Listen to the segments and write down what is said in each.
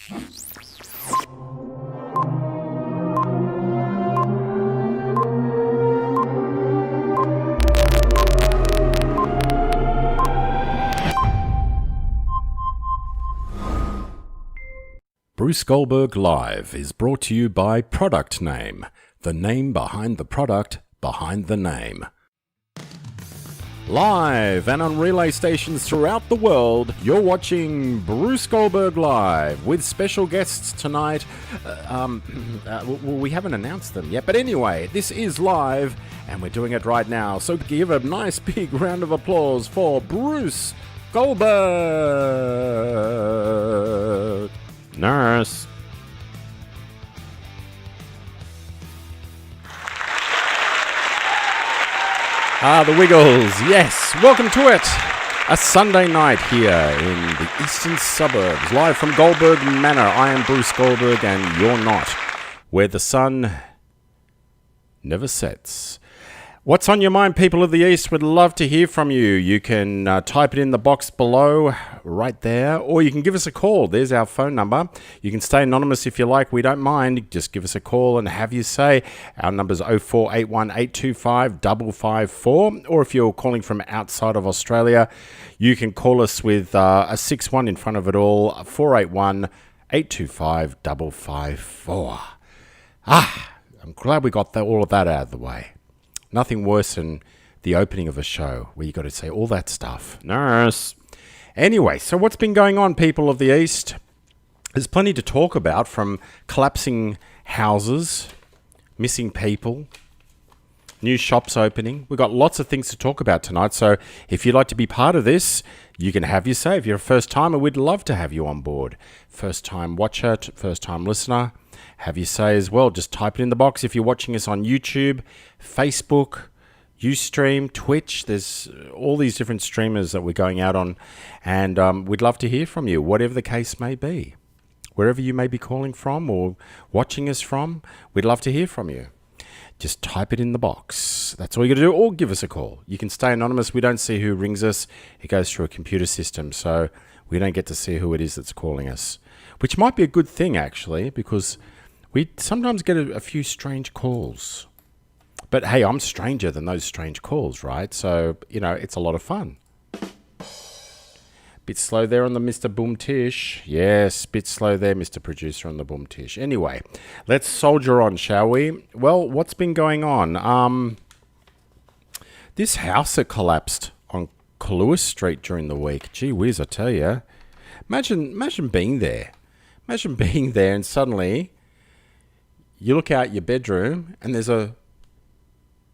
Bruce Goldberg Live is brought to you by Product Name, the name behind the product behind the name. Live and on relay stations throughout the world, you're watching Bruce Goldberg Live with special guests tonight. We haven't announced them yet, but anyway, this is live and we're doing it right now. So give a nice big round of applause for Bruce Goldberg. Nurse. The Wiggles, yes, welcome to it. A Sunday night here in the eastern suburbs, live from Goldberg Manor. I am Bruce Goldberg and you're not, where the sun never sets. What's on your mind, people of the East? Would love to hear from you. You can type it in the box below, right there, or you can give us a call. There's our phone number. You can stay anonymous if you like. We don't mind. Just give us a call and have you say. Our number's 0481 825 554. Or if you're calling from outside of Australia, you can call us with a 61 in front of it all, 481 825 554. I'm glad we got all of that out of the way. Nothing worse than the opening of a show where you got to say all that stuff. Nurse. Anyway, so what's been going on, people of the East? There's plenty to talk about, from collapsing houses, missing people, new shops opening. We've got lots of things to talk about tonight. So if you'd like to be part of this, you can have your say. If you're a first timer, we'd love to have you on board. First time watcher, first time listener. Have your say as well. Just type it in the box. If you're watching us on YouTube, Facebook, Ustream, Twitch, there's all these different streamers that we're going out on, and we'd love to hear from you, whatever the case may be. Wherever you may be calling from or watching us from, we'd love to hear from you. Just type it in the box. That's all you got to do, or give us a call. You can stay anonymous. We don't see who rings us. It goes through a computer system, so we don't get to see who it is that's calling us, which might be a good thing, actually, because we sometimes get a few strange calls. But hey, I'm stranger than those strange calls, right? So, it's a lot of fun. Bit slow there on the Mr. Boom Tish. Yes, bit slow there, Mr. Producer, on the Boom Tish. Anyway, let's soldier on, shall we? Well, what's been going on? This house that collapsed on Lewis Street during the week. Gee whiz, I tell you. Imagine being there. Imagine being there and suddenly you look out your bedroom and there's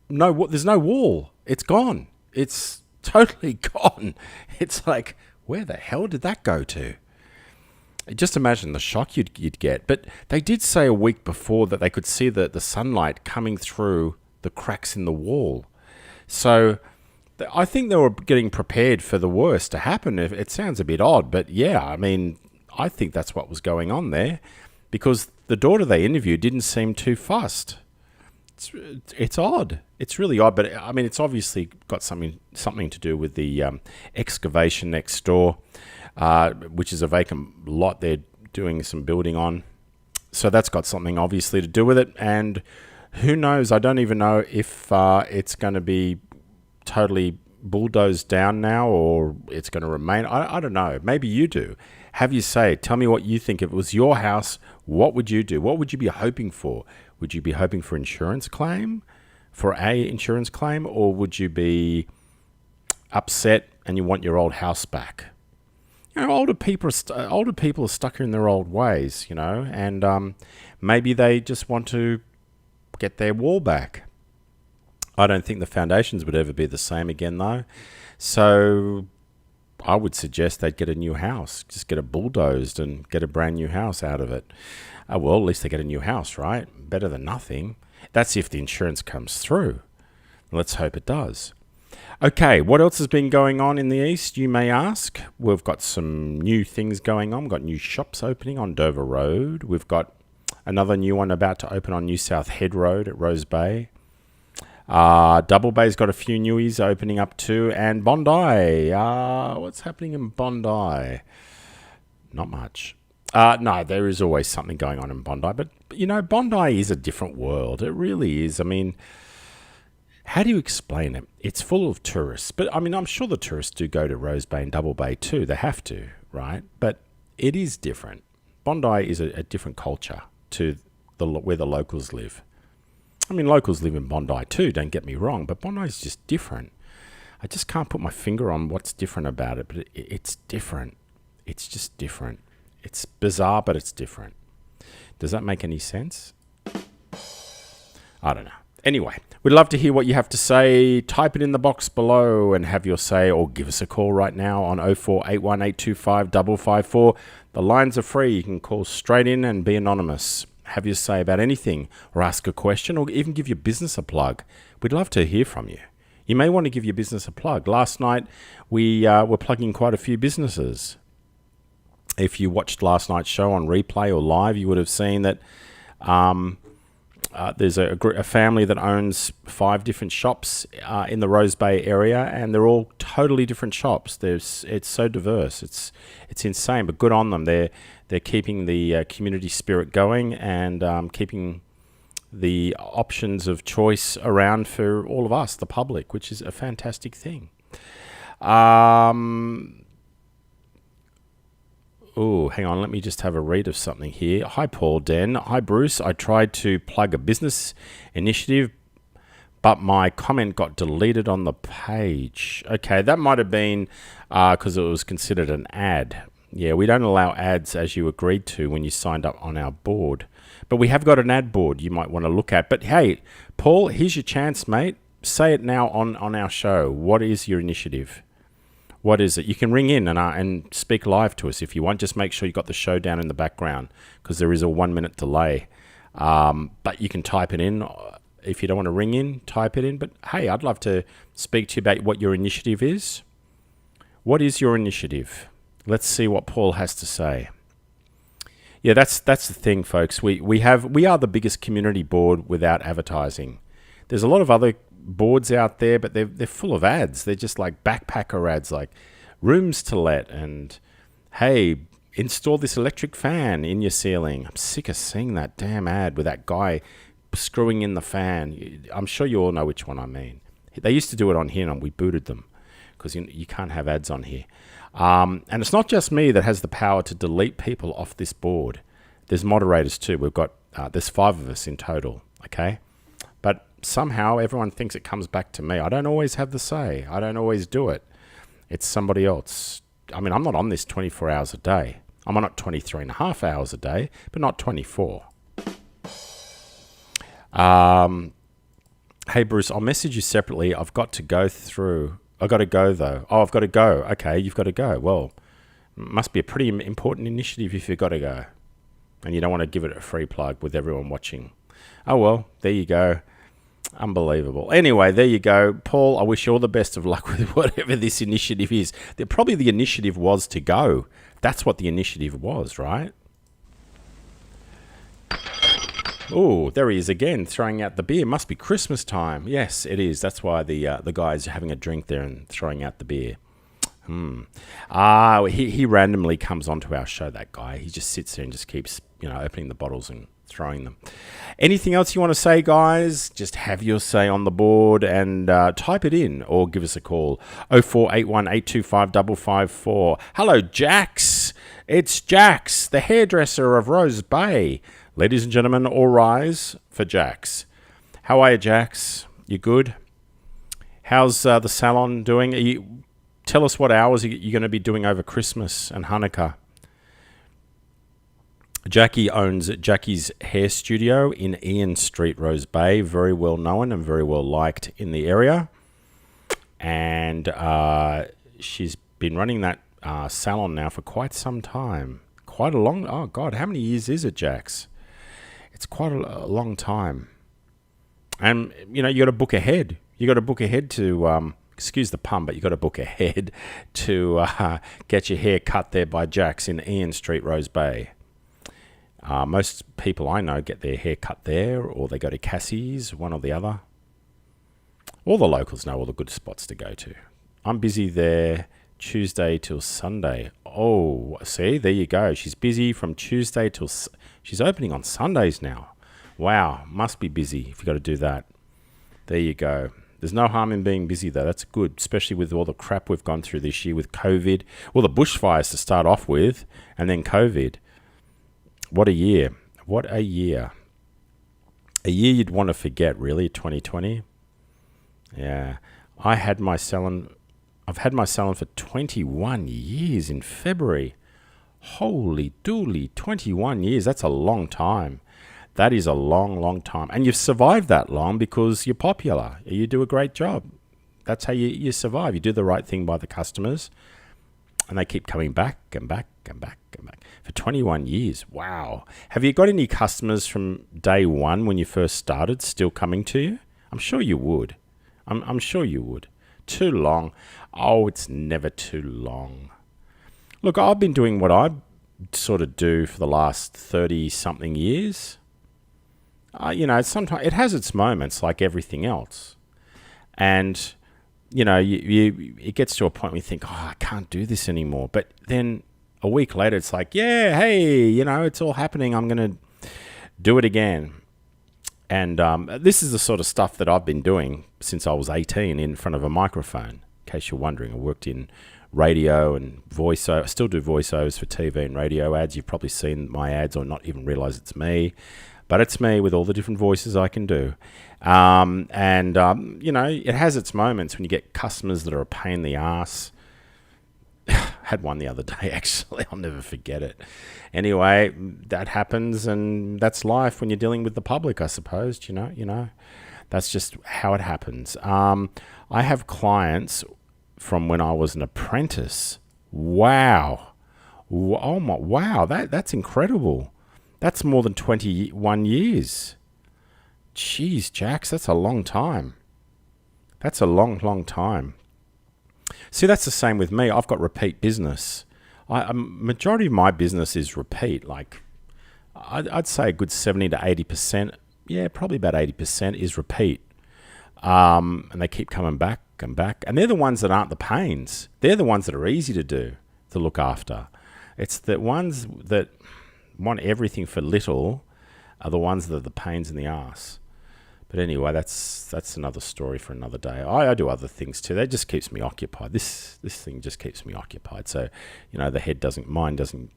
no wall. It's gone. It's totally gone. It's like, where the hell did that go to? Just imagine the shock you'd get. But they did say a week before that they could see the sunlight coming through the cracks in the wall. So I think they were getting prepared for the worst to happen. It sounds a bit odd, but yeah, I think that's what was going on there, because the daughter they interviewed didn't seem too fussed. It's odd. It's really odd, but it's obviously got something to do with the excavation next door, which is a vacant lot they're doing some building on. So that's got something obviously to do with it, and who knows? I don't even know if it's going to be totally bulldozed down now, or it's going to remain. I don't know. Maybe you do. Have you say. Tell me what you think. If it was your house, what would you do? What would you be hoping for? Would you be hoping for insurance claim? For an insurance claim? Or would you be upset and you want your old house back? Older people are stuck in their old ways, and maybe they just want to get their wall back. I don't think the foundations would ever be the same again, though. So I would suggest they'd get a new house. Just get it bulldozed and get a brand new house out of it. Well, at least they get a new house, right? Better than nothing. That's if the insurance comes through. Let's hope it does. Okay, what else has been going on in the East, you may ask? We've got some new things going on. We've got new shops opening on Dover Road. We've got another new one about to open on New South Head Road at Rose Bay. Double Bay's got a few newies opening up too. And Bondi. What's happening in Bondi? Not much. No, there is always something going on in Bondi, but Bondi is a different world. It really is. I mean, how do you explain it? It's full of tourists, but I mean, I'm sure the tourists do go to Rose Bay and Double Bay too. They have to, right? But it is different. Bondi is a different culture to where the locals live. I mean, locals live in Bondi too, don't get me wrong, but Bondi is just different. I just can't put my finger on what's different about it, but it's different. It's just different. It's bizarre, but it's different. Does that make any sense? I don't know. Anyway, we'd love to hear what you have to say. Type it in the box below and have your say, or give us a call right now on 0481825554. The lines are free. You can call straight in and be anonymous. Have your say about anything, or ask a question, or even give your business a plug. We'd love to hear from you. You may want to give your business a plug. Last night, we were plugging quite a few businesses. If you watched last night's show on replay or live, you would have seen that there's a family that owns 5 different shops in the Rose Bay area, and they're all totally different shops. It's so diverse. It's insane, but good on them. They're keeping the community spirit going and keeping the options of choice around for all of us, the public, which is a fantastic thing. Oh, hang on. Let me just have a read of something here. Hi, Paul, Den. Hi, Bruce. I tried to plug a business initiative, but my comment got deleted on the page. Okay, that might have been because it was considered an ad. Yeah, we don't allow ads as you agreed to when you signed up on our board. But we have got an ad board you might want to look at. But hey, Paul, here's your chance, mate. Say it now on our show. What is your initiative? What is it? You can ring in and speak live to us if you want. Just make sure you got the show down in the background because there is a 1-minute delay. But you can type it in. If you don't want to ring in, type it in. But hey, I'd love to speak to you about what your initiative is. What is your initiative? Let's see what Paul has to say. Yeah, that's the thing, folks. We are the biggest community board without advertising. There's a lot of other boards out there, but they're full of ads. They're just like backpacker ads, like rooms to let and hey, install this electric fan in your ceiling. I'm sick of seeing that damn ad with that guy screwing in the fan. I'm sure you all know which one I mean. They used to do it on here and we booted them because you can't have ads on here. And it's not just me that has the power to delete people off this board. There's moderators too. We've got there's 5 of us in total, okay? But somehow everyone thinks it comes back to me. I don't always have the say. I don't always do it. It's somebody else. I mean, I'm not on this 24 hours a day. I'm on it 23 and a half hours a day, but not 24. Hey, Bruce, I'll message you separately. I've got to go through. I've got to go, though. Oh, I've got to go. Okay, you've got to go. Well, must be a pretty important initiative if you've got to go. And you don't want to give it a free plug with everyone watching. Oh, well, there you go. Unbelievable. Anyway, there you go. Paul, I wish you all the best of luck with whatever this initiative is. Probably the initiative was to go. That's what the initiative was, right? Oh, there he is again, throwing out the beer. Must be Christmas time. Yes, it is. That's why the guy's having a drink there and throwing out the beer. He randomly comes onto our show, that guy. He just sits there and just keeps, opening the bottles and throwing them. Anything else you want to say, guys? Just have your say on the board and type it in or give us a call. 0481 825 554. Hello, Jax. It's Jax, the hairdresser of Rose Bay. Ladies and gentlemen, all rise for Jax. How are you, Jax? You good? How's the salon doing? Tell us what hours you're going to be doing over Christmas and Hanukkah. Jackie owns Jackie's Hair Studio in Ian Street, Rose Bay. Very well known and very well liked in the area. And she's been running that salon now for quite some time. Quite a long... Oh, God, how many years is it, Jax? It's quite a long time. And, you got to book ahead. You got to book ahead to... excuse the pun, but you got to book ahead to get your hair cut there by Jax in Ian Street, Rose Bay. Most people I know get their hair cut there, or they go to Cassie's, one or the other. All the locals know all the good spots to go to. I'm busy there Tuesday till Sunday. Oh, see, there you go. She's busy from Tuesday till... She's opening on Sundays now. Wow, must be busy if you got to do that. There you go. There's no harm in being busy, though. That's good, especially with all the crap we've gone through this year with COVID. Well, the bushfires to start off with, and then COVID. What a year. What a year. A year you'd want to forget, really, 2020. Yeah. I've had my salon for 21 years in February. Holy dooly, 21 years. That's a long time. That is a long, long time. And you've survived that long because you're popular. You do a great job. That's how you survive. You do the right thing by the customers, and they keep coming back and back and back and back. For 21 years. Wow. Have you got any customers from day one when you first started still coming to you? I'm sure you would. I'm sure you would. Too long. Oh, it's never too long. Look, I've been doing what I sort of do for the last 30-something years. Sometimes it has its moments like everything else. And, it gets to a point where you think, I can't do this anymore. But then a week later, it's like, yeah, hey, it's all happening. I'm going to do it again. And this is the sort of stuff that I've been doing since I was 18 in front of a microphone. In case you're wondering, I worked in radio and voiceover. I still do voiceovers for TV and radio ads. You've probably seen my ads or not even realize it's me. But it's me with all the different voices I can do. It has its moments when you get customers that are a pain in the ass. Had one the other day, actually. I'll never forget it. Anyway, that happens, and that's life when you're dealing with the public, I suppose. That's just how it happens. I have clients from when I was an apprentice. Wow. Oh my, wow, that's incredible. That's more than 21 years. Jeez, Jax, that's a long time. That's a long, long time. See, that's the same with me. I've got repeat business. Majority of my business is repeat. Like, I'd say a good 70 to 80%. Yeah, probably about 80% is repeat. And they keep coming back and back. And they're the ones that aren't the pains. They're the ones that are easy to do, to look after. It's the ones that want everything for little are the ones that are the pains in the ass. But anyway, that's another story for another day. I do other things too. That just keeps me occupied. This thing just keeps me occupied. So, the mind doesn't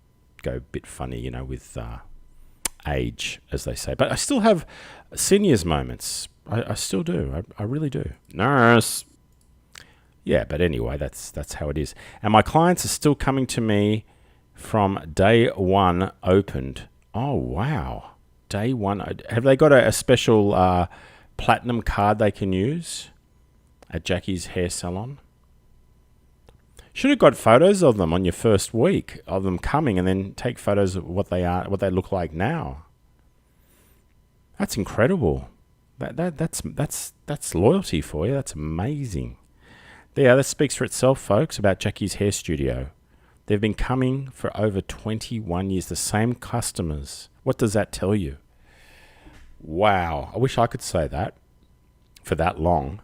go a bit funny, with age, as they say. But I still have seniors moments. I still do. I really do. Nurse. Yeah, but anyway, that's how it is. And my clients are still coming to me from day one opened. Oh, wow. Day one. Have they got a special platinum card they can use at Jackie's hair salon? Should have got photos of them on your first week of them coming, and then take photos of what they look like now. That's incredible. That's loyalty for you. That's amazing. Yeah, that speaks for itself, folks, about Jackie's Hair Studio. They've been coming for over 21 years, the same customers. What does that tell you? Wow, I wish I could say that for that long.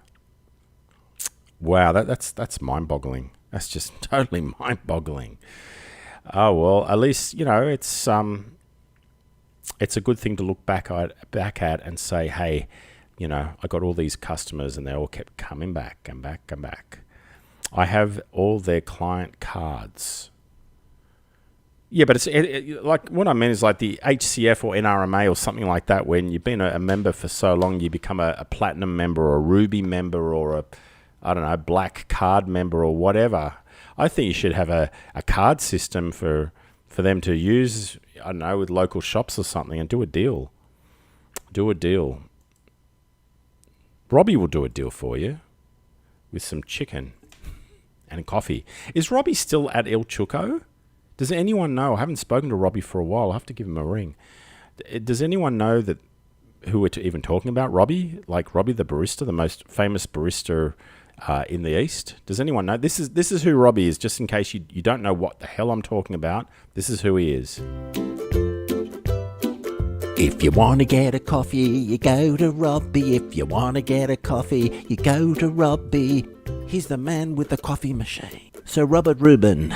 Wow, that's mind-boggling. That's just totally mind-boggling. Oh well, at least it's a good thing to look back at and say, hey, I got all these customers and they all kept coming back and back and back. I have all their client cards. Yeah, but it's like what I mean is like the HCF or NRMA or something like that. When you've been a member for so long, you become a platinum member or a ruby member or a black card member or whatever. I think you should have a card system for them to use, with local shops or something, and do a deal. Robbie will do a deal for you with some chicken and coffee. Is Robbie still at El Chuco? Does anyone know? I haven't spoken to Robbie for a while. I'll have to give him a ring. Does anyone know who we're even talking about? Robbie? Like Robbie the barista, the most famous barista in the East? Does anyone know? This is who Robbie is, just in case you don't know what the hell I'm talking about. This is who he is. If you want to get a coffee, you go to Robbie. If you want to get a coffee, you go to Robbie. He's the man with the coffee machine. Sir Robert Reuben.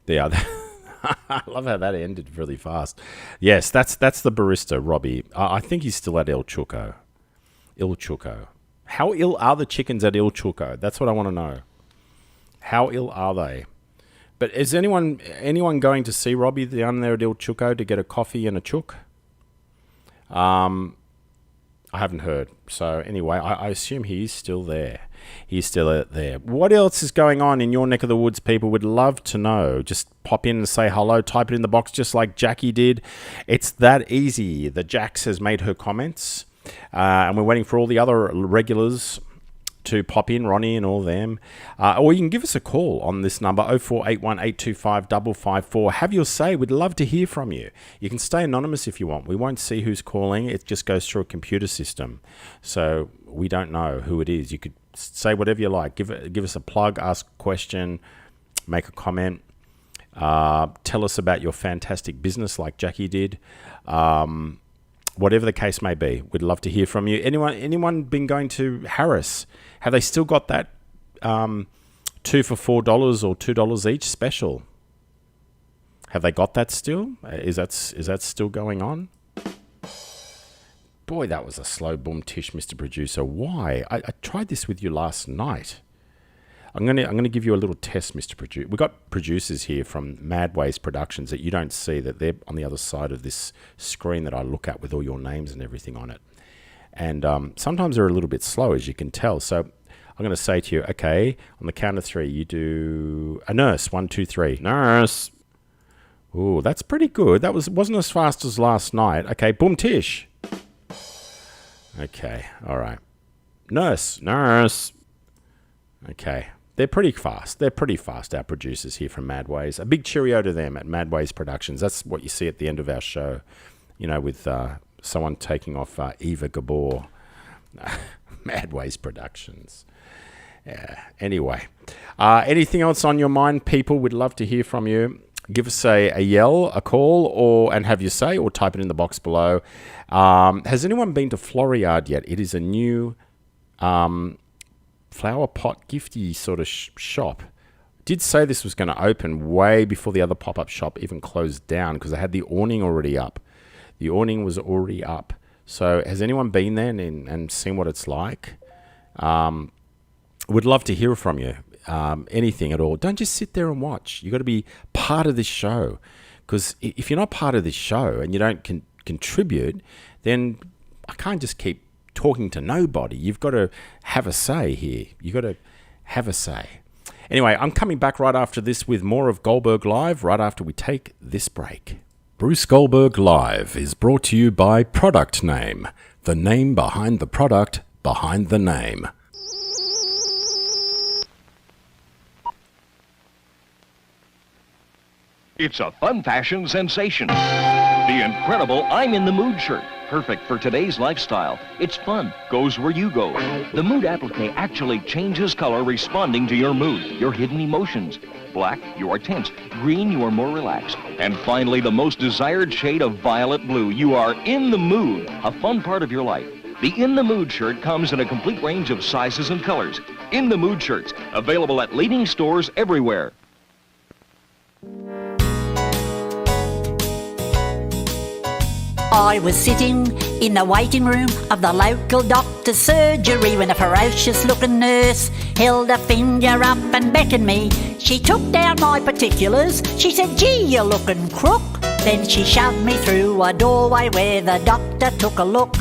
Yeah, I love how that ended really fast. Yes, that's the barista, Robbie. I think he's still at El Chuco. Il Chuco. How ill are the chickens at Il Chuco? That's what I want to know. How ill are they? But is anyone going to see Robbie down there at Il Chuco to get a coffee and a chook? I haven't heard. So anyway, I assume he's still there. He's still there. What else is going on in your neck of the woods, people? Would love to know. Just pop in and say hello. Type it in the box just like Jackie did. It's that easy. The Jax has made her comments. And we're waiting for all the other regulars to pop in, Ronnie and all them. Or you can give us a call on this number, 0481 825 554. Have your say. We'd love to hear from you. You can stay anonymous if you want. We won't see who's calling. It just goes through a computer system. So we don't know who it is. You could say whatever you like. Give us a plug, ask a question, make a comment. Tell us about your fantastic business like Jackie did. Whatever the case may be, we'd love to hear from you. Anyone been going to Harris? Have they still got that 2 for $4 or $2 each special? Have they got that still? Is that still going on? Boy, that was a slow boom tish, Mr. Producer. Why? I tried this with you last night. I'm gonna give you a little test, Mr. Producer. We've got producers here from Madways Productions that you don't see, that they're on the other side of this screen that I look at with all your names and everything on it. And sometimes they're a little bit slow, as you can tell. So I'm going to say to you, okay, on the count of three, you do a nurse. 1, 2, 3. Nurse. Ooh, that's pretty good. That wasn't as fast as last night. Okay, boom tish. Okay, all right. Nurse. Okay. They're pretty fast. Our producers here from Madways. A big cheerio to them at Madways Productions. That's what you see at the end of our show, with someone taking off Eva Gabor. Madways Productions. Yeah. Anyway, anything else on your mind, people? We'd love to hear from you. Give us a yell, a call, and have your say, or type it in the box below. Has anyone been to Floriade yet? It is a new flower pot gifty sort of shop. Did say this was going to open way before the other pop-up shop even closed down, because they had the awning already up. The awning was already up. So has anyone been there and seen what it's like? Would love to hear from you. Anything at all. Don't just sit there and watch. You've got to be part of this show, because if you're not part of this show and you don't contribute, then I can't just keep talking to nobody. You've got to have a say here. You've got to have a say. Anyway, I'm coming back right after this with more of Goldberg Live, right after we take this break. Bruce Goldberg Live is brought to you by Product Name, the name behind the product behind the name. It's a fun fashion sensation. The incredible I'm in the Mood shirt. Perfect for today's lifestyle. It's fun. Goes where you go. The Mood applique actually changes color responding to your mood, your hidden emotions. Black, you are tense. Green, you are more relaxed. And finally, the most desired shade of violet blue. You are in the mood. A fun part of your life. The In the Mood shirt comes in a complete range of sizes and colors. In the Mood shirts, available at leading stores everywhere. I was sitting in the waiting room of the local doctor's surgery when a ferocious-looking nurse held a finger up and beckoned me. She took down my particulars. She said, "Gee, you're looking crook." Then she shoved me through a doorway where the doctor took a look.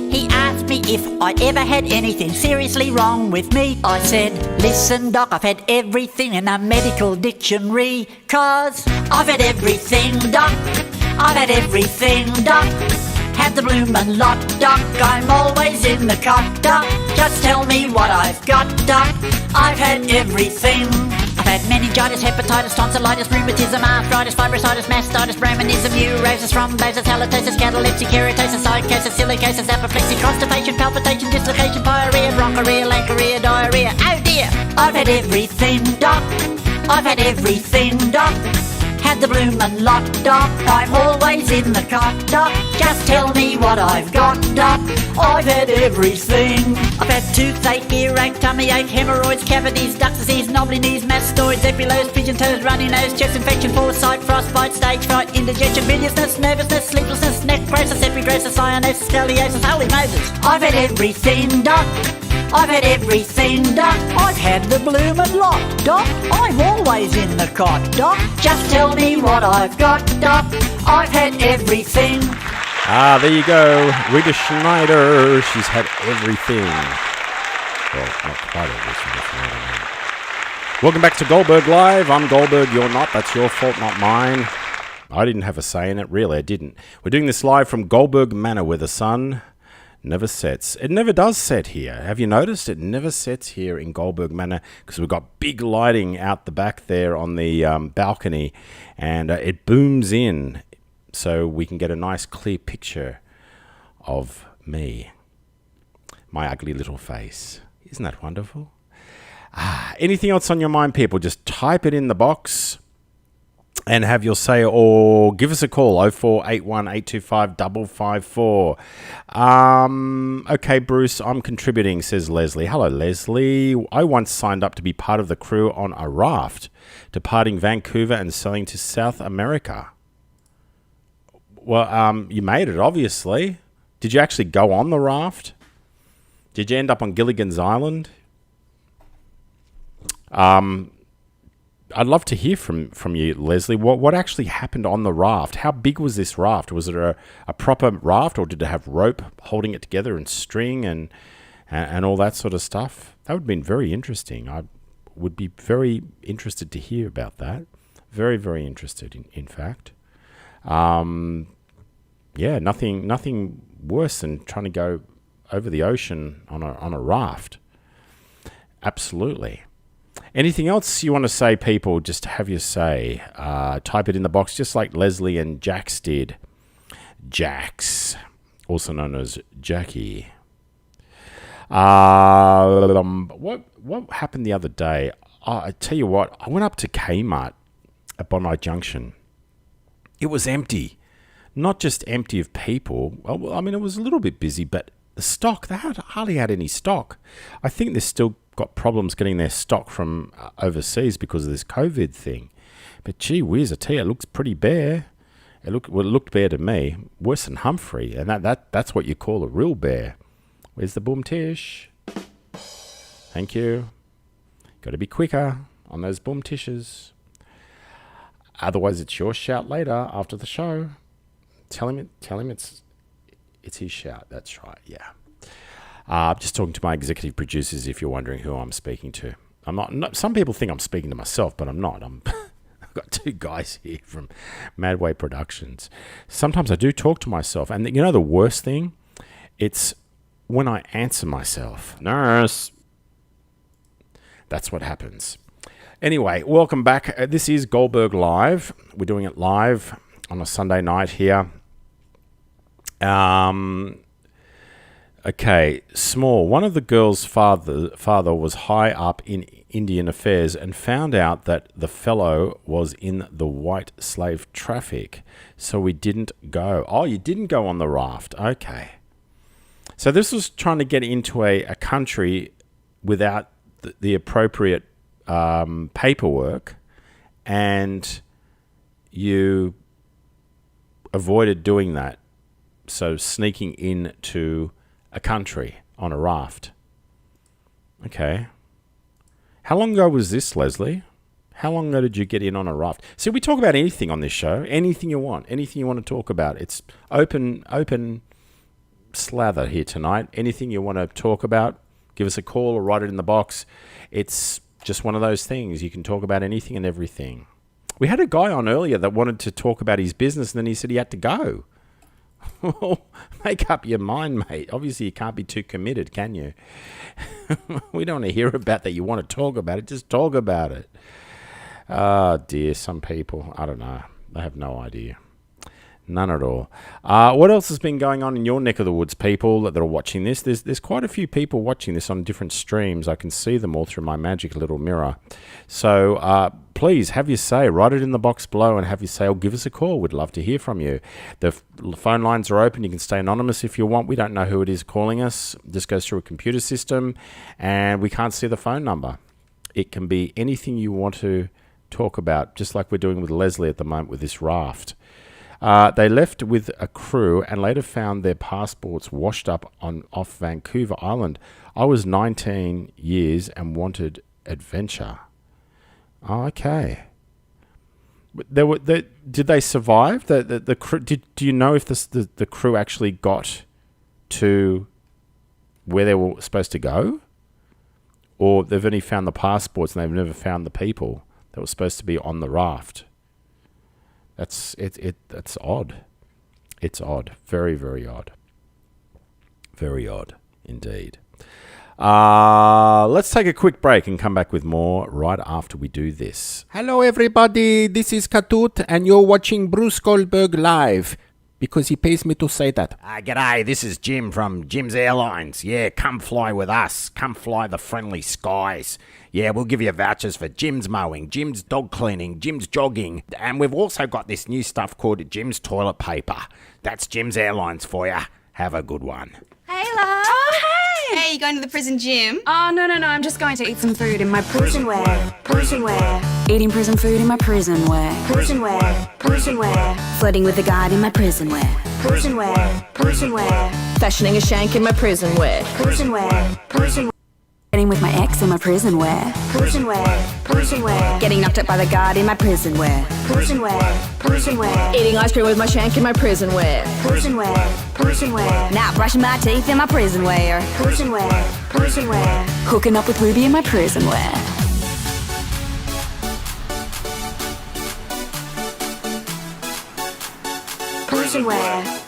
He asked me if I ever had anything seriously wrong with me. I said, "Listen, doc, I've had everything in a medical dictionary, 'cause I've had everything, doc. I've had everything, doc. Had the bloomin' lot, doc. I'm always in the cot, doc. Just tell me what I've got, doc. I've had everything. I've had meningitis, hepatitis, tonsillitis, rheumatism, arthritis, fibrositis, mastitis, brahmanism, neurosis, thrombosis, halitosis, catalepsy, keratosis, psychosis, silicosis, apoplexy, constipation, palpitation, dislocation, pyorrhea, bronchorrhea, lanchorrhea, diarrhea. Oh dear, I've had everything, doc. I've had everything, doc. had the bloomin' lot, doc. I'm always in the cot, doc. Just tell me what I've got, doc. I've had everything. I've had toothache, earache, tummy ache, hemorrhoids, cavities, duct disease, knobbly knees, mastoids, epilodes, pigeon toes, runny nose, chest infection, foresight, frostbite, stage fright, indigestion, biliousness, nervousness, sleeplessness, neck process, epidrasis, cyanosis, scoliosis, holy Moses. I've had everything, doc. I've had everything, doc. I've had the bloomin' lot, doc. I'm always in the cot, doc. Just tell me what I've got, doc. I've had everything. Ah, there you go. Rita Schneider. She's had everything. Well, not quite everything. Welcome back to Goldberg Live. I'm Goldberg. You're not. That's your fault, not mine. I didn't have a say in it. Really, I didn't. We're doing this live from Goldberg Manor where the sun never sets. It never does set here. Have you noticed? It never sets here in Goldberg Manor because we've got big lighting out the back there on the balcony, and it booms in so we can get a nice clear picture of me, my ugly little face. Isn't that wonderful? Anything else on your mind, people? Just type it in the box and have your say, or give us a call, 0481 825 554. Okay, Bruce, I'm contributing, says Leslie. Hello, Leslie. I once signed up to be part of the crew on a raft departing Vancouver and sailing to South America. Well, you made it, obviously. Did you actually go on the raft? Did you end up on Gilligan's Island? I'd love to hear from you, Leslie. What actually happened on the raft? How big was this raft? Was it a proper raft, or did it have rope holding it together and string and all that sort of stuff? That would have been very interesting. I would be very interested to hear about that. Very, very interested, in fact. Yeah, nothing worse than trying to go over the ocean on a raft. Absolutely. Anything else you want to say, people? Just have your say. Type it in the box, just like Leslie and Jax did. Jax, also known as Jackie. What happened the other day? I tell you what, I went up to Kmart at Bondi Junction. It was empty. Not just empty of people. Well, I mean, it was a little bit busy, but the stock, they hardly had any stock. I think they've still got problems getting their stock from overseas because of this COVID thing. But gee whiz, I tell you, it looks pretty bare. It looked bare to me. Worse than Humphrey. And that's what you call a real bear. Where's the boom tish? Thank you. Got to be quicker on those boom tishes. Otherwise, it's your shout later after the show. Tell him it's his shout. That's right. Yeah. I'm just talking to my executive producers. If you're wondering who I'm speaking to, I'm not. Some people think I'm speaking to myself, but I'm not. I've got two guys here from Madway Productions. Sometimes I do talk to myself, and you know the worst thing, it's when I answer myself. Nurse. That's what happens. Anyway, welcome back. This is Goldberg Live. We're doing it live on a Sunday night here. Okay, Small. One of the girl's father was high up in Indian affairs and found out that the fellow was in the white slave traffic, so we didn't go. Oh, you didn't go on the raft. Okay. So this was trying to get into a country without the appropriate paperwork, and you avoided doing that. So sneaking into a country on a raft. Okay. How long ago was this, Leslie? How long ago did you get in on a raft? See, we talk about anything on this show. Anything you want. Anything you want to talk about. It's open slather here tonight. Anything you want to talk about, give us a call or write it in the box. It's just one of those things. You can talk about anything and everything. We had a guy on earlier that wanted to talk about his business, and then he said he had to go. Well, make up your mind, mate. Obviously, you can't be too committed, can you? We don't want to hear about that. You want to talk about it, just talk about it. Oh, dear, some people, I don't know. They have no idea. None at all. What else has been going on in your neck of the woods, people that are watching this? There's quite a few people watching this on different streams. I can see them all through my magic little mirror. So please have your say. Write it in the box below and have your say, or give us a call. We'd love to hear from you. The phone lines are open. You can stay anonymous if you want. We don't know who it is calling us. This goes through a computer system, and we can't see the phone number. It can be anything you want to talk about, just like we're doing with Leslie at the moment with this raft. They left with a crew and later found their passports washed up off Vancouver Island. I was 19 years and wanted adventure. Oh, okay. Did they survive? The crew, do you know if the crew actually got to where they were supposed to go? Or they've only found the passports and they've never found the people that were supposed to be on the raft? That's odd. It's odd. Very, very odd. Very odd indeed. Let's take a quick break and come back with more right after we do this. Hello everybody, this is Katut and you're watching Bruce Goldberg live. Because he pays me to say that. G'day, this is Jim from Jim's Airlines. Yeah, come fly with us. Come fly the friendly skies. Yeah, we'll give you vouchers for Jim's mowing, Jim's dog cleaning, Jim's jogging. And we've also got this new stuff called Jim's toilet paper. That's Jim's Airlines for you. Have a good one. Hey, love. Oh, hey! Hey, you going to the prison gym? Oh, no, I'm just going to eat some food in my Prison wear, prison wear, Eating prison food in my prison wear. prison wear, prison wear, Flirting with the guard in my prison wear. prison wear, prison wear, Fashioning a shank in my prison wear. prison wear, prison Getting with my ex in my prison wear. prison wear, prison wear, Getting knocked up by the guard in my prison wear. prison wear, prison wear, Eating ice cream with my shank in my prison wear. prison wear, prison wear, Now brushing my teeth in my prison wear. prison wear, prison wear, Hooking up with Ruby in my prison wear. prison wear.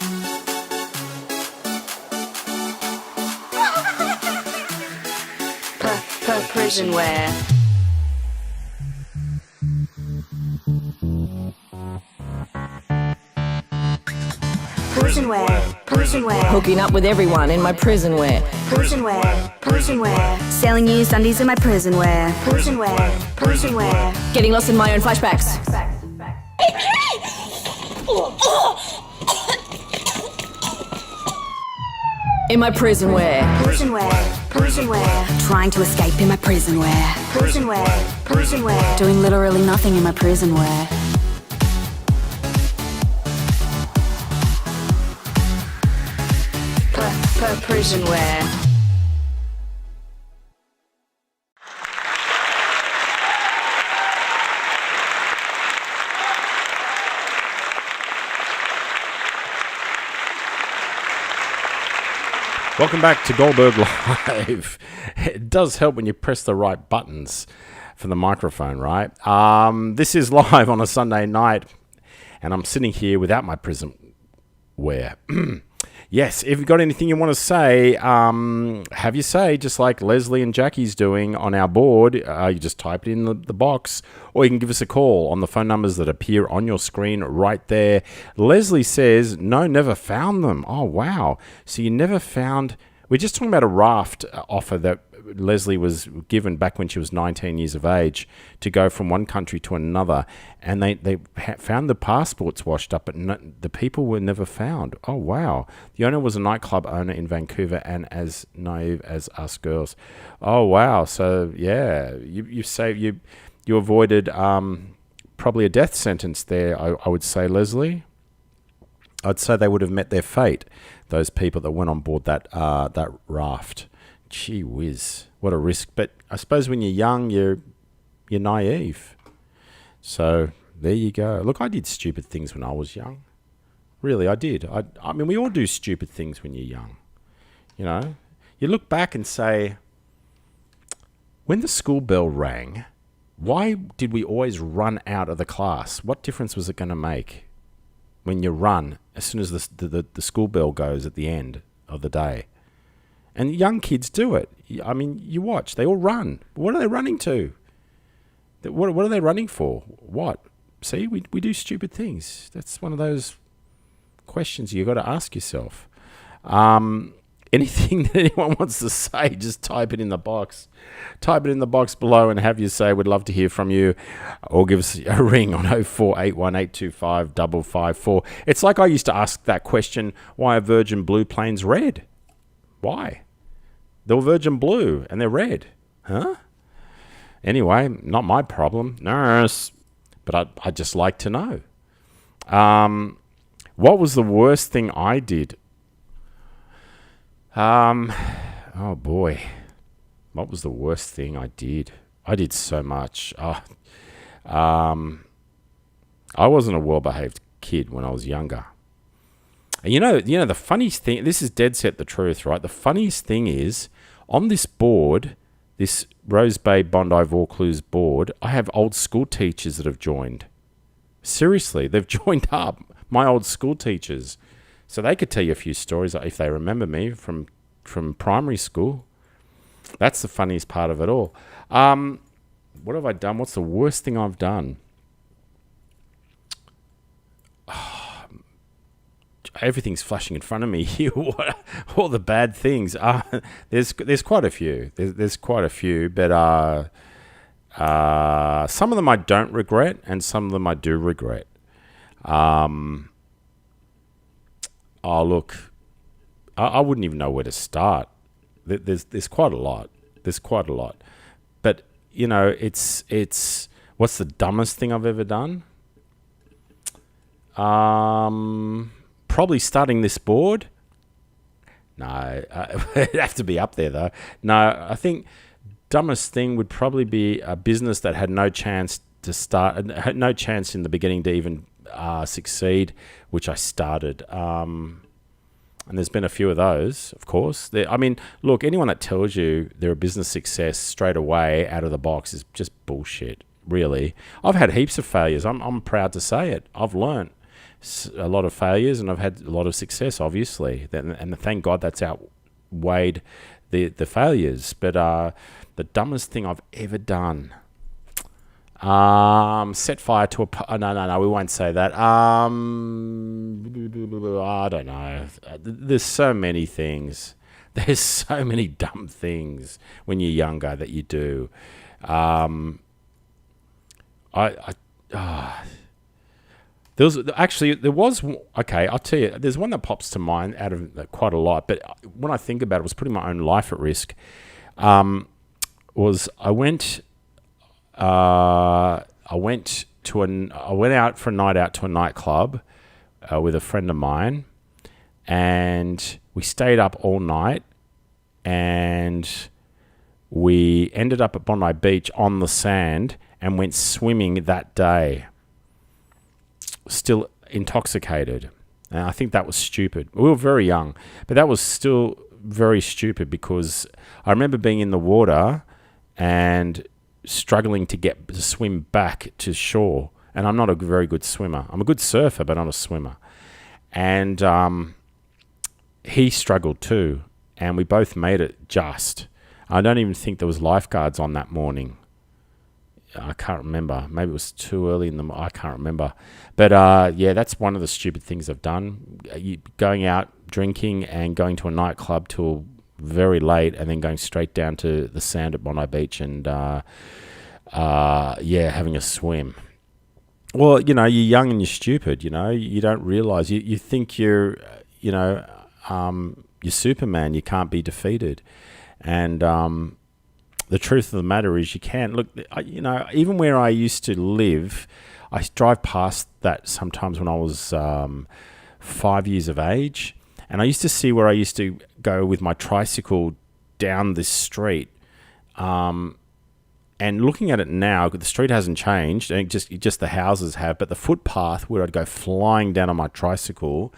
Prison wear. Prison wear, prison wear, Hooking up with everyone in my prison wear. prison wear, prison wear, Selling used undies in my prison wear. prison wear, prison wear, Getting lost in my own flashbacks. In my prison wear. prison wear, prison wear, Trying to escape in my prison wear. prison wear, prison wear, Doing literally nothing in my prison wear. Prison wear. Welcome back to Goldberg Live. It does help when you press the right buttons for the microphone, right? This is live on a Sunday night, and I'm sitting here without my prison wear. Yes, if you've got anything you want to say, have your say, just like Leslie and Jackie's doing on our board. You just type it in the box, or you can give us a call on the phone numbers that appear on your screen right there. Leslie says, no, never found them. Oh, wow. So you never found... We're just talking about a raft offer that Leslie was given back when she was 19 years of age to go from one country to another, and they found the passports washed up, but the people were never found. Oh, wow. The owner was a nightclub owner in Vancouver and as naive as us girls. Oh, wow. So, yeah, you saved... You avoided probably a death sentence there, I would say, Leslie. I'd say they would have met their fate, those people that went on board that raft. Gee whiz, what a risk. But I suppose when you're young, you're naive. So there you go. Look, I did stupid things when I was young. Really, I did. I mean, we all do stupid things when you're young. You know, you look back and say, when the school bell rang, why did we always run out of the class? What difference was it going to make when you run as soon as the school bell goes at the end of the day? And young kids do it. I mean, you watch. They all run. What are they running to? What are they running for? What? See, we do stupid things. That's one of those questions you got to ask yourself. Anything that anyone wants to say, just type it in the box. Type it in the box below and have you say. We'd love to hear from you. Or give us a ring on 0481825554. It's like I used to ask that question, why are Virgin Blue planes red? Why? They're Virgin Blue and they're red. Huh? Anyway, not my problem. Nurse. But I'd just like to know. What was the worst thing I did? Oh boy, what was the worst thing I did? I did so much. I wasn't a well-behaved kid when I was younger. And you know, the funniest thing, this is dead set the truth, right? The funniest thing is, on this board, this Rose Bay Bondi Vaucluse board, I have old school teachers that have joined. Seriously, they've joined up, my old school teachers. So they could tell you a few stories if they remember me from primary school. That's the funniest part of it all. What have I done? What's the worst thing I've done? Everything's flashing in front of me here. All the bad things. There's quite a few. There's quite a few, but some of them I don't regret, and some of them I do regret. Oh, look, I wouldn't even know where to start. There's quite a lot. There's quite a lot. But, it's what's the dumbest thing I've ever done? Probably starting this board. No, it'd have to be up there, though. No, I think dumbest thing would probably be a business that had no chance to start, had no chance in the beginning to even succeed, which I started. And there's been a few of those, of course. Look, anyone that tells you they're a business success straight away out of the box is just bullshit, really. I've had heaps of failures. I'm proud to say it. I've learnt a lot of failures and I've had a lot of success, obviously. And thank God that's outweighed the failures. But the dumbest thing I've ever done... set fire to a... No, we won't say that. I don't know. There's so many things. There's so many dumb things when you're younger that you do. There was... Okay, I'll tell you. There's one that pops to mind out of quite a lot. But when I think about it, was putting my own life at risk. I went out for a night out to a nightclub with a friend of mine, and we stayed up all night, and we ended up at Bondi Beach on the sand and went swimming that day, still intoxicated. And I think that was stupid. We were very young, but that was still very stupid because I remember being in the water and struggling to swim back to shore. And I'm not a very good swimmer. I'm a good surfer, but not a swimmer. And he struggled too. And we both made it just. I don't even think there was lifeguards on that morning. I can't remember. Maybe it was too early in the morning. I can't remember. But yeah, that's one of the stupid things I've done. Going out, drinking, and going to a nightclub till very late, and then going straight down to the sand at Bondi Beach and having a swim. Well, you're young and you're stupid. You don't realize. You think you're Superman. You can't be defeated. And the truth of the matter is you can. Look, even where I used to live, I drive past that sometimes when I was 5 years of age. And I used to see where I used to go with my tricycle down this street. And looking at it now, the street hasn't changed, and just the houses have, but the footpath where I'd go flying down on my tricycle,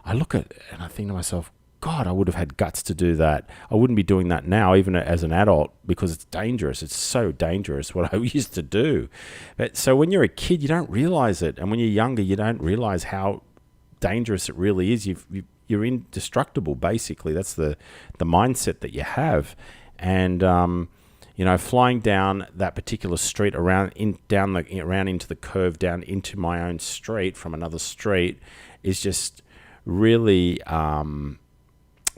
I look at it and I think to myself, God, I would have had guts to do that. I wouldn't be doing that now, even as an adult, because it's dangerous. It's so dangerous what I used to do. But so when you're a kid, you don't realize it. And when you're younger, you don't realize how dangerous it really is. You're indestructible, basically. That's the mindset that you have. And, flying down that particular street around into the curve down into my own street from another street is just really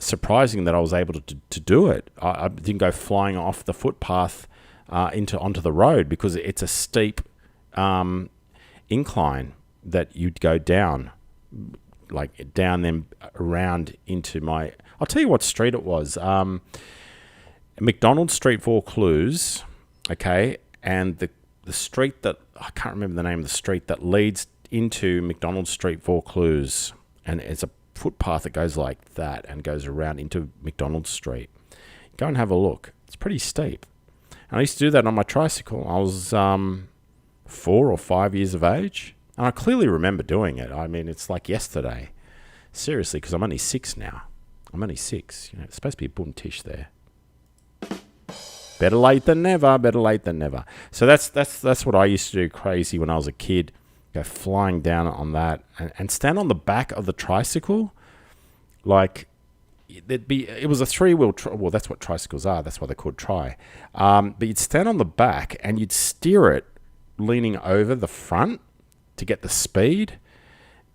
surprising that I was able to do it. I didn't go flying off the footpath onto the road, because it's a steep incline that you'd go down, like down then around into my... I'll tell you what street it was. McDonald Street, Vaucluse, okay, and the street that... I can't remember the name of the street that leads into McDonald Street, Vaucluse, and it's a footpath that goes like that and goes around into McDonald Street. Go and have a look. It's pretty steep. And I used to do that on my tricycle. I was 4 or 5 years of age, and I clearly remember doing it. I mean, it's like yesterday. Seriously, because I'm only 6 now. I'm only 6. You know, it's supposed to be a boom tish there. Better late than never. Better late than never. So that's what I used to do crazy when I was a kid. Go flying down on that and stand on the back of the tricycle. Like, it was a 3-wheel. Well, that's what tricycles are. That's why they're called tri. But you'd stand on the back and you'd steer it leaning over the front to get the speed.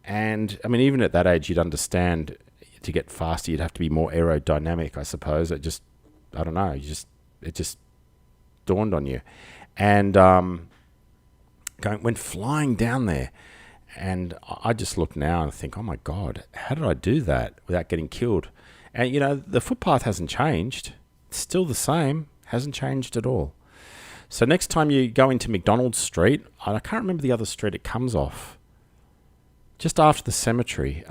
And I mean, even at that age, you'd understand to get faster, you'd have to be more aerodynamic, I suppose. I don't know. It just dawned on you. And went flying down there. And I just look now and think, oh my God, how did I do that without getting killed? And, you know, the footpath hasn't changed. It's still the same. Hasn't changed at all. So next time you go into McDonald Street, I can't remember the other street it comes off. Just after the cemetery.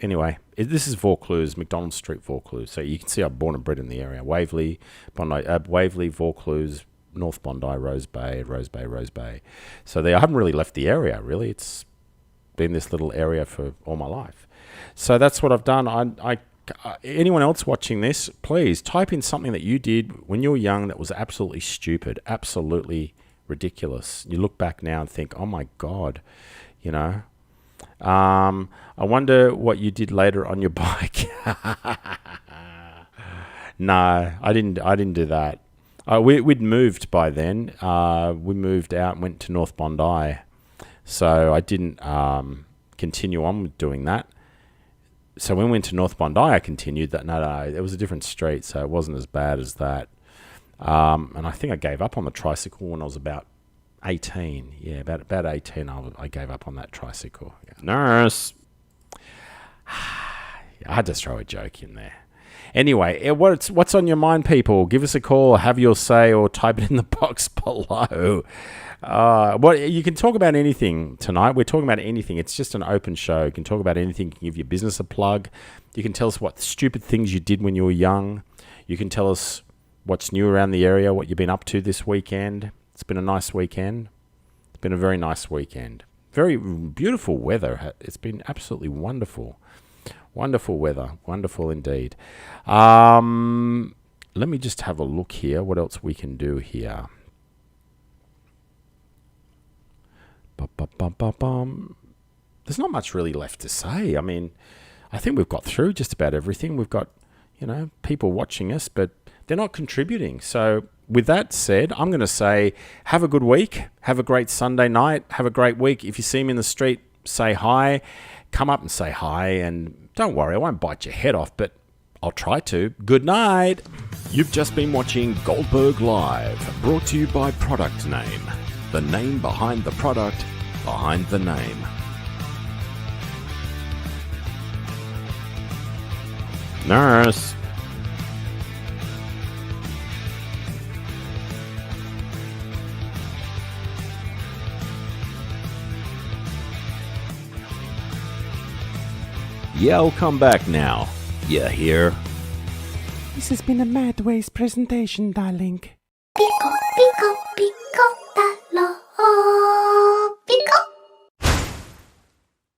Anyway, this is Vaucluse, McDonald Street, Vaucluse. So you can see I'm born and bred in the area. Waverley, Vaucluse, North Bondi, Rose Bay. So I haven't really left the area, really. It's been this little area for all my life. So that's what I've done. Anyone else watching this, please type in something that you did when you were young that was absolutely stupid, absolutely ridiculous. You look back now and think, oh my God, you know. I wonder what you did later on your bike. No, I didn't do that. We'd moved by then. We moved out and went to North Bondi. So I didn't continue on with doing that. So when we went to North Bondi, I continued that. No, it was a different street, so it wasn't as bad as that. And I think I gave up on the tricycle when I was about 18. Yeah, about 18, I gave up on that tricycle. Yeah. Nurse. I had to throw a joke in there. Anyway, what's on your mind, people? Give us a call, have your say, or type it in the box below. You can talk about anything tonight. We're talking about anything. It's just an open show. You can talk about anything. You can give your business a plug. You can tell us what stupid things you did when you were young. You can tell us what's new around the area, what you've been up to this weekend. It's been a nice weekend. It's been a very nice weekend. Very beautiful weather. It's been absolutely wonderful. Wonderful weather. Wonderful indeed. Let me just have a look here. What else we can do here? There's not much really left to say. I mean, I think we've got through just about everything. We've got, people watching us, but they're not contributing. So with that said, I'm going to say have a good week. Have a great Sunday night. Have a great week. If you see me in the street, say hi. Come up and say hi. And don't worry, I won't bite your head off, but I'll try to. Good night. You've just been watching Goldberg Live, brought to you by Product Name. The name behind the product, behind the name. Nurse. Yeah, I'll come back now. You hear? This has been a Mad Ways presentation, darling. Pico, pico, pico, da lo.